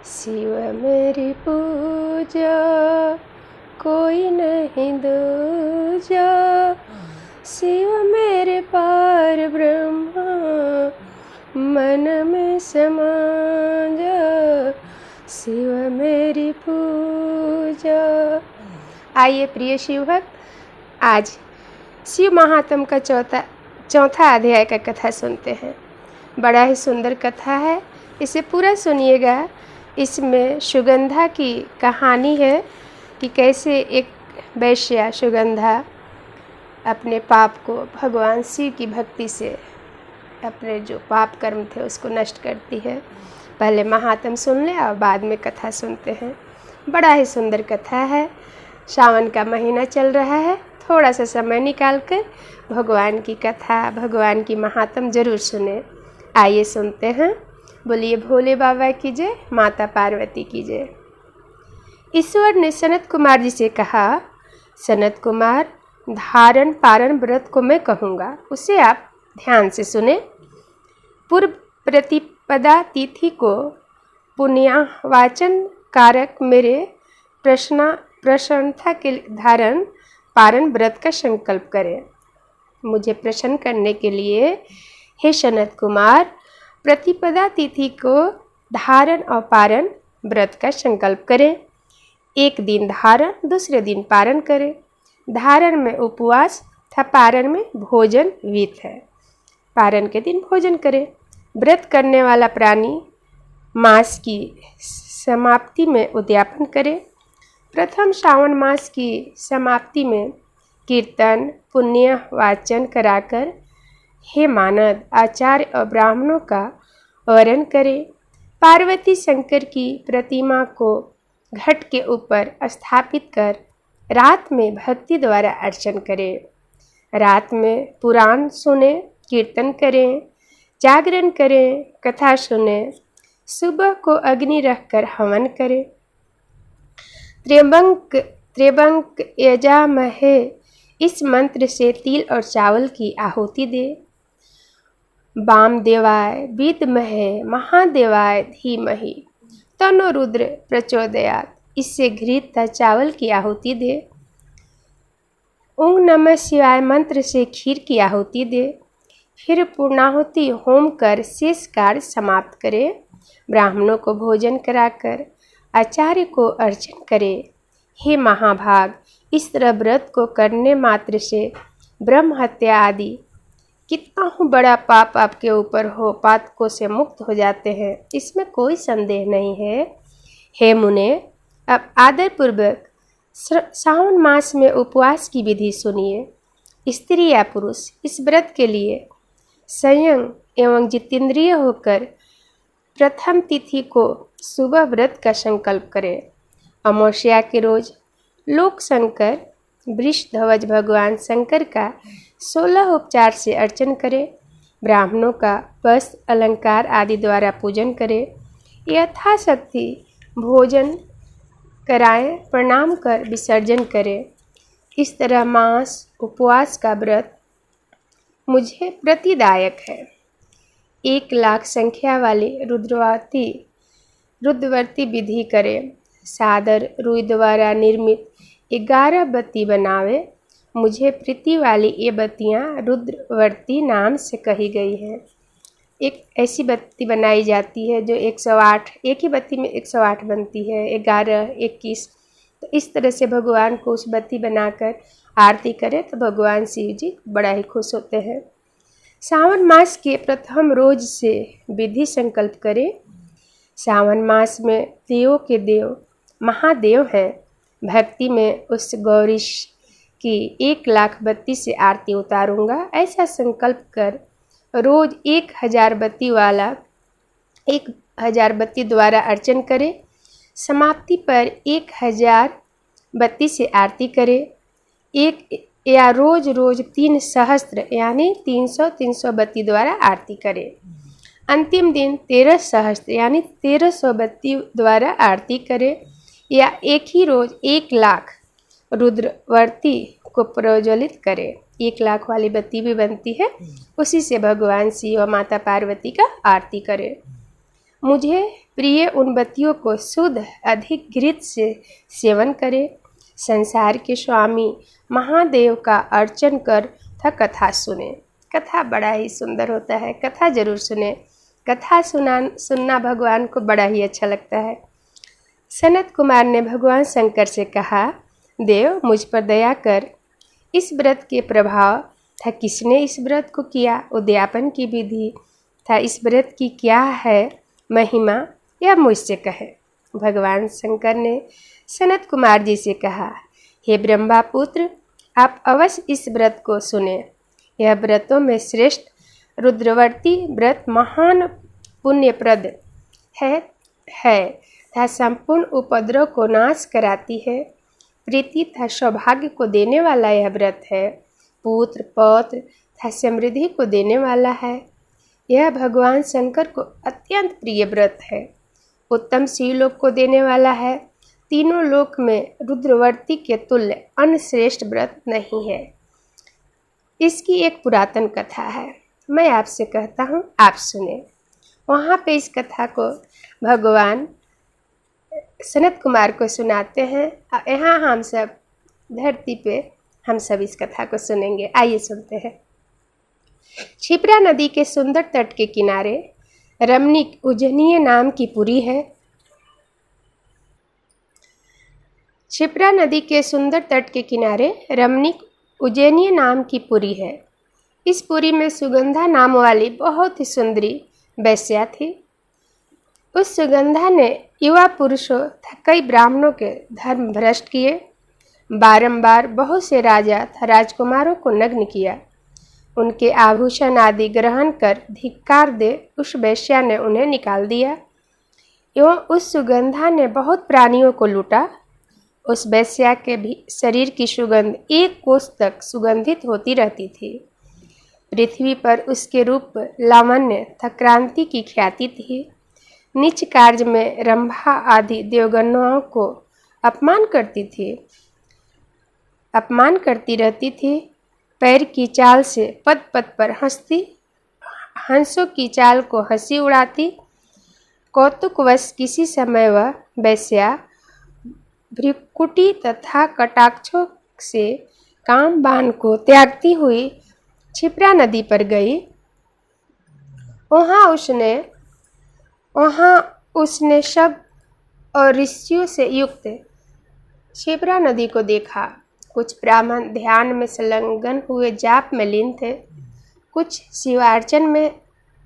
शिव मेरी पूजा कोई नहीं दूजा, शिव मेरे पार ब्रह्मा मन में समा जा, शिव मेरी पूजा। आइए प्रिय शिव भक्त, आज शिव महात्म का चौथा अध्याय का कथा सुनते हैं। बड़ा ही सुंदर कथा है, इसे पूरा सुनिएगा। इसमें सुगंधा की कहानी है कि कैसे एक वैश्या सुगंधा अपने पाप को भगवान शिव की भक्ति से अपने जो पाप कर्म थे उसको नष्ट करती है। पहले महात्म सुन ले और बाद में कथा सुनते हैं। बड़ा ही सुंदर कथा है। सावन का महीना चल रहा है, थोड़ा सा समय निकाल कर भगवान की कथा, भगवान की महात्म जरूर सुने। आइए सुनते हैं। बोलिए भोले बाबा की जय, माता पार्वती की जय। ईश्वर ने सनत कुमार जी से कहा, सनत कुमार, धारण पारण व्रत को मैं कहूँगा, उसे आप ध्यान से सुने। पूर्व प्रतिपदा तिथि को पुण्यावाचन कारक मेरे प्रसन्नता के धारण पारण व्रत का संकल्प करें। मुझे प्रसन्न करने के लिए हे सनत कुमार, प्रतिपदा तिथि को धारण और पारण व्रत का संकल्प करें। एक दिन धारण, दूसरे दिन पारण करें। धारण में उपवास तथा पारण में भोजन विहित है। पारण के दिन भोजन करें। व्रत करने वाला प्राणी मास की समाप्ति में उद्यापन करे। प्रथम श्रावण मास की समाप्ति में कीर्तन पुण्य वाचन कराकर हे मानद आचार्य और ब्राह्मणों का वरण करें। पार्वती शंकर की प्रतिमा को घट के ऊपर स्थापित कर रात में भक्ति द्वारा अर्चन करें। रात में पुराण सुने, कीर्तन करें, जागरण करें, कथा सुने। सुबह को अग्नि रखकर हवन करें। त्र्यंबक यजामहे इस मंत्र से तिल और चावल की आहुति दे। वामदेवाय विद्महे महादेवाय धीमहि तन्नो रुद्र प्रचोदयात्, इससे घृत चावल की आहुति दे। ओम नमः शिवाय मंत्र से खीर की आहुति दे। फिर पूर्णाहुति होम कर शेष कार्य समाप्त करे। ब्राह्मणों को भोजन कराकर आचार्य को अर्चन करे। हे महाभाग, इस तरह व्रत को करने मात्र से ब्रह्म हत्या आदि कितना बड़ा पाप आपके ऊपर हो, पातकों से मुक्त हो जाते हैं, इसमें कोई संदेह नहीं है। हे मुने, अब आदर पूर्वक सावन मास में उपवास की विधि सुनिए। स्त्री या पुरुष इस व्रत के लिए संयम एवं जितेंद्रिय होकर प्रथम तिथि को सुबह व्रत का संकल्प करें। अमावस्या के रोज लोक शंकर वृषध्वज भगवान शंकर का 16 उपचार से अर्चन करें। ब्राह्मणों का वस्त्र अलंकार आदि द्वारा पूजन करें। यथाशक्ति भोजन कराएं, प्रणाम कर विसर्जन करें। इस तरह मास उपवास का व्रत मुझे प्रतिदायक है। 1 लाख संख्या वाली रुद्रवर्ती विधि करें। सादर रुई द्वारा निर्मित 11 बत्ती बनावे। मुझे प्रीति वाली ये बत्तियाँ रुद्रवर्ती नाम से कही गई हैं। एक ऐसी बत्ती बनाई जाती है जो 108, एक ही बत्ती में 108 बनती है, 11, 21। तो इस तरह से भगवान को उस बत्ती बनाकर आरती करें तो भगवान शिव जी बड़ा ही खुश होते हैं। सावन मास के प्रथम रोज से विधि संकल्प करें। सावन मास में देवों के देव महादेव हैं। भक्ति में उस गौरीश की 1 लाख बत्ती से आरती उतारूंगा, ऐसा संकल्प कर रोज 1000 बत्ती द्वारा अर्चन करें। समाप्ति पर 1000 बत्ती से आरती करें। एक या रोज 3 सहस्त्र यानी 300 बत्ती द्वारा आरती करें। अंतिम दिन 13 सहस्त्र यानी 1300 बत्ती द्वारा आरती करें। या एक ही रोज 1 लाख रुद्रवर्ती को प्रज्वलित करें। 1 लाख वाली बत्ती भी बनती है, उसी से भगवान शिव और माता पार्वती का आरती करें। मुझे प्रिय उन बतियों को शुद्ध अधिक घृत से सेवन करे। संसार के स्वामी महादेव का अर्चन कर तथा कथा सुने। कथा बड़ा ही सुंदर होता है, कथा जरूर सुने। कथा सुनना भगवान को बड़ा ही अच्छा लगता है। सनत कुमार ने भगवान शंकर से कहा, देव मुझ पर दया कर। इस व्रत के प्रभाव था किसने इस व्रत को किया, उद्यापन की विधि था इस व्रत की क्या है महिमा, यह मुझसे कहे। भगवान शंकर ने सनत कुमार जी से कहा, हे ब्रह्मा पुत्र, आप अवश्य इस व्रत को सुने। यह व्रतों में श्रेष्ठ रुद्रवर्ती व्रत महान पुण्यप्रद है तथा संपूर्ण उपद्रव को नाश कराती है। प्रीति तथा सौभाग्य को देने वाला यह व्रत है। पुत्र पौत्र तथा समृद्धि को देने वाला है। यह भगवान शंकर को अत्यंत प्रिय व्रत है। उत्तम शिवलोक को देने वाला है। तीनों लोक में रुद्रवर्ती के तुल्य अन्य श्रेष्ठ व्रत नहीं है। इसकी एक पुरातन कथा है, मैं आपसे कहता हूँ, आप सुने। वहाँ पे इस कथा को भगवान सनत कुमार को सुनाते हैं। यहाँ हम सब धरती पे हम सब इस कथा को सुनेंगे। आइए सुनते हैं। क्षिप्रा नदी के सुंदर तट के किनारे रमणीक उज्जैनीय नाम की पुरी है। क्षिप्रा नदी के सुंदर तट के किनारे रमणीक उज्जैनीय नाम की पुरी है। इस पुरी में सुगंधा नाम वाली बहुत ही सुंदरी वेश्या थी। उस सुगंधा ने युवा पुरुषों तथा कई ब्राह्मणों के धर्म भ्रष्ट किए। बारंबार बहुत से राजा तथा राजकुमारों को नग्न किया। उनके आभूषण आदि ग्रहण कर धिक्कार दे उस वेश्या ने उन्हें निकाल दिया। एवं उस सुगंधा ने बहुत प्राणियों को लूटा। उस वेश्या के भी शरीर की सुगंध 1 कोस तक सुगंधित होती रहती थी। पृथ्वी पर उसके रूप लावण्य तथा क्रांति की ख्याति थी। नीच कार्य में रंभा आदि देवगणों को अपमान करती रहती थी। पैर की चाल से पद पद पर हंसती, हंसों की चाल को हंसी उड़ाती। कौतुकवश किसी समय वह वेश्या भ्रिकुटी तथा कटाक्षों से काम बाण को त्यागती हुई क्षिप्रा नदी पर गई। वहाँ उसने सब और ऋषियों से युक्त क्षिप्रा नदी को देखा। कुछ ब्राह्मण ध्यान में संलग्न हुए जाप में लीन थे। कुछ शिवार्चन में,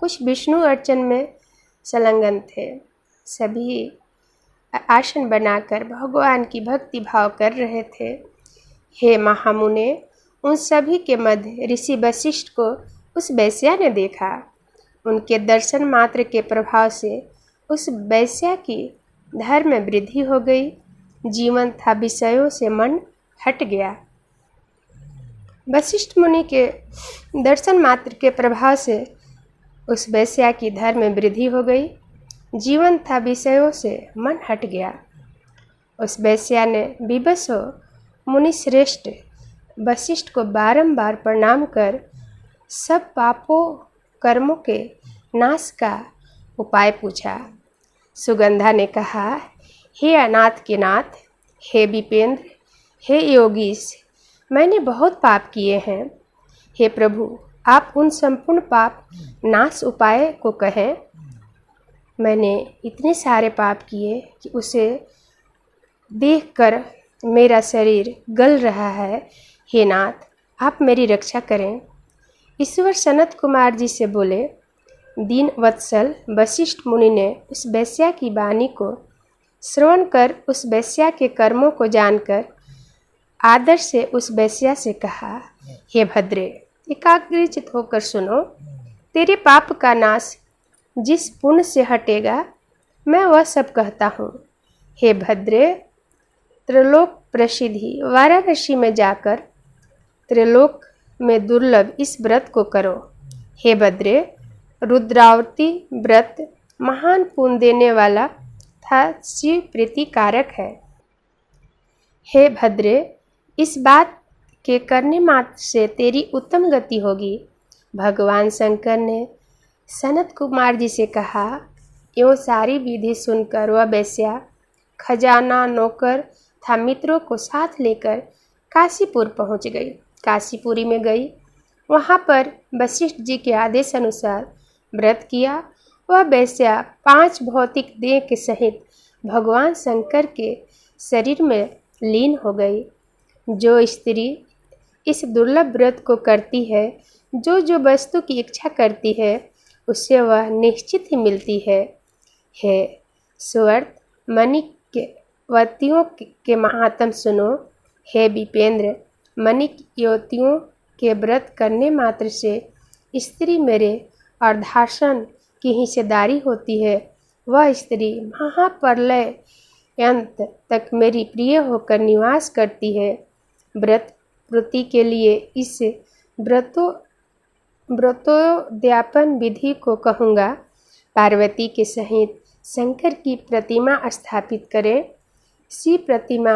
कुछ विष्णु अर्चन में संलग्न थे। सभी आसन बनाकर भगवान की भक्ति भाव कर रहे थे। हे महामुने, उन सभी के मध्य ऋषि वशिष्ठ को उस वेश्या ने देखा। उनके दर्शन मात्र के प्रभाव से उस वेश्या की धर्म में वृद्धि हो गई। जीवन था विषयों से मन हट गया। वशिष्ठ मुनि के दर्शन मात्र के प्रभाव से उस वेश्या की धर्म में वृद्धि हो गई। जीवन था विषयों से मन हट गया। उस वेश्या ने विवश हो मुनि श्रेष्ठ वशिष्ठ को बारंबार प्रणाम कर सब पापों कर्मों के नाश का उपाय पूछा। सुगंधा ने कहा, हे अनाथ के नाथ, हे विपेंद्र, हे योगीश, मैंने बहुत पाप किए हैं। हे प्रभु, आप उन संपूर्ण पाप नाश उपाय को कहें। मैंने इतने सारे पाप किए कि उसे देखकर मेरा शरीर गल रहा है। हे नाथ, आप मेरी रक्षा करें। ईश्वर सनत कुमार जी से बोले, दीन वत्सल वशिष्ठ मुनि ने उस वेश्या की वाणी को श्रवण कर उस वेश्या के कर्मों को जानकर आदर से उस वेश्या से कहा, हे भद्रे, एकाग्रचित होकर सुनो। तेरे पाप का नाश जिस पुण्य से हटेगा, मैं वह सब कहता हूँ। हे भद्रे, त्रिलोक प्रसिद्धि वाराणसी में जाकर त्रिलोक में दुर्लभ इस व्रत को करो। हे भद्रे, रुद्रावती व्रत महान पुण्य देने वाला था शिव प्रीति कारक है। हे भद्रे, इस बात के करने मात्र से तेरी उत्तम गति होगी। भगवान शंकर ने सनत कुमार जी से कहा, यूँ सारी विधि सुनकर वह वेश्या खजाना नौकर था मित्रों को साथ लेकर काशीपुर पहुंच गई। काशीपुरी में गई, वहां पर वशिष्ठ जी के आदेश अनुसार व्रत किया। वह वेश्या 5 भौतिक देह के सहित भगवान शंकर के शरीर में लीन हो गई। जो स्त्री इस दुर्लभ व्रत को करती है, जो वस्तु की इच्छा करती है, उससे वह निश्चित ही मिलती है। सुअर्थ मणिकवतियों के महात्म सुनो। हे विपेंद्र, मणिकवतियों के व्रत करने मात्र से स्त्री मेरे अर्धासन की हिस्सेदारी होती है। वह स्त्री महाप्रलय अंत तक मेरी प्रिय होकर निवास करती है। व्रत पूर्ति के लिए इस व्रतोद्यापन विधि को कहूँगा। पार्वती के सहित शंकर की प्रतिमा स्थापित करें। शिव प्रतिमा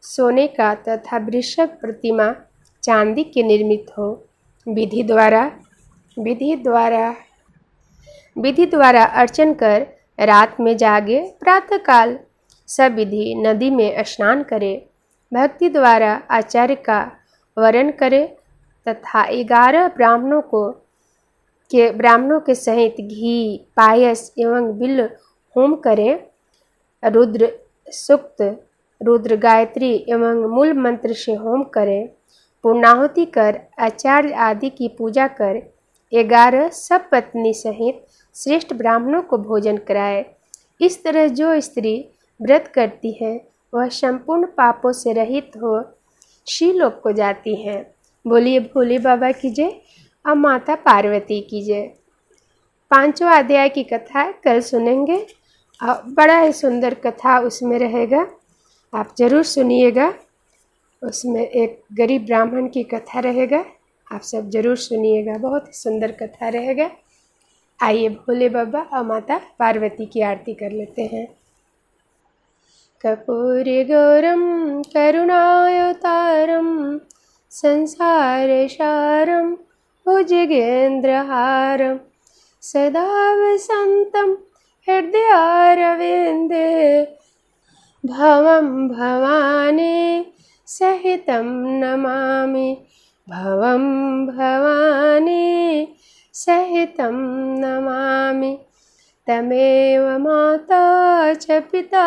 सोने का तथा वृषभ प्रतिमा चांदी के निर्मित हो। विधि द्वारा अर्चन कर रात में जागे, प्रातःकाल सब विधि नदी में स्नान करे। भक्ति द्वारा आचार्य का वरण करे तथा 11 ब्राह्मणों के सहित घी, पायस एवं बिल्व होम करें। रुद्र सूक्त, रुद्र गायत्री एवं मूल मंत्र से होम करें। पूर्णाहुति कर आचार्य आदि की पूजा कर 11 सब पत्नी सहित श्रेष्ठ ब्राह्मणों को भोजन कराए। इस तरह जो स्त्री व्रत करती है वह संपूर्ण पापों से रहित हो शिवलोक को जाती हैं। बोलिए भोले बाबा की जय और माता पार्वती की जय। 5वां अध्याय की कथा कल सुनेंगे और बड़ा ही सुंदर कथा उसमें रहेगा, आप जरूर सुनिएगा। उसमें एक गरीब ब्राह्मण की कथा रहेगा, आप सब जरूर सुनिएगा, बहुत ही सुंदर कथा रहेगा। आइए भोले बाबा और माता पार्वती की आरती कर लेते हैं। कर्पूरी गौरम करुणावतारम संसारसारम भुजगेन्द्रहारम सदा वसन्तं हृदयारविन्दे भवं भवानी सहितं नमामि। भवं भवानी सहितं नमामि। तमेव माता च पिता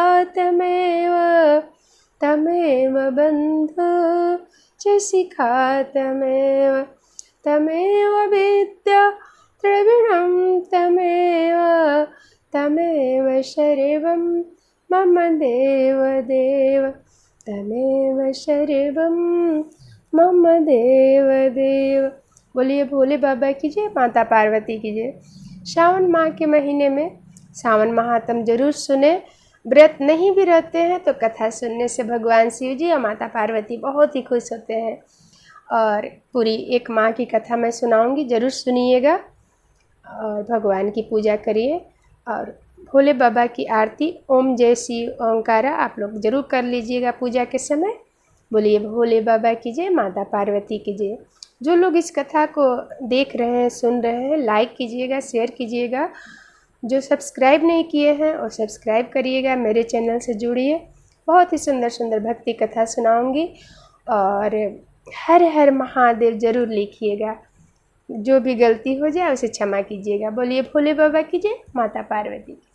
तमेव बन्धु च शिखा तमेव विद्या द्रविणं तमेव शर्वं मम देव तमेव शर्वं मम देव। बोलिए भोले बाबा की जय, माता पार्वती की जय। श्रावण माह के महीने में सावन महात्म जरूर सुने। व्रत नहीं भी रहते हैं तो कथा सुनने से भगवान शिव जी और माता पार्वती बहुत ही खुश होते हैं। और पूरी 1 माह की कथा मैं सुनाऊंगी, जरूर सुनिएगा और भगवान की पूजा करिए। और भोले बाबा की आरती ओम जय शिव ओंकारा आप लोग जरूर कर लीजिएगा पूजा के समय। बोलिए भोले बाबा की जय, माता पार्वती की जय। जो लोग इस कथा को देख रहे हैं, सुन रहे हैं, लाइक कीजिएगा, शेयर कीजिएगा। जो सब्सक्राइब नहीं किए हैं और सब्सक्राइब करिएगा, मेरे चैनल से जुड़िए। बहुत ही सुंदर सुंदर भक्ति कथा सुनाऊंगी। और हर हर महादेव जरूर लिखिएगा, जो भी गलती हो जाए उसे क्षमा कीजिएगा। बोलिए भोले बाबा की जय, माता पार्वती की।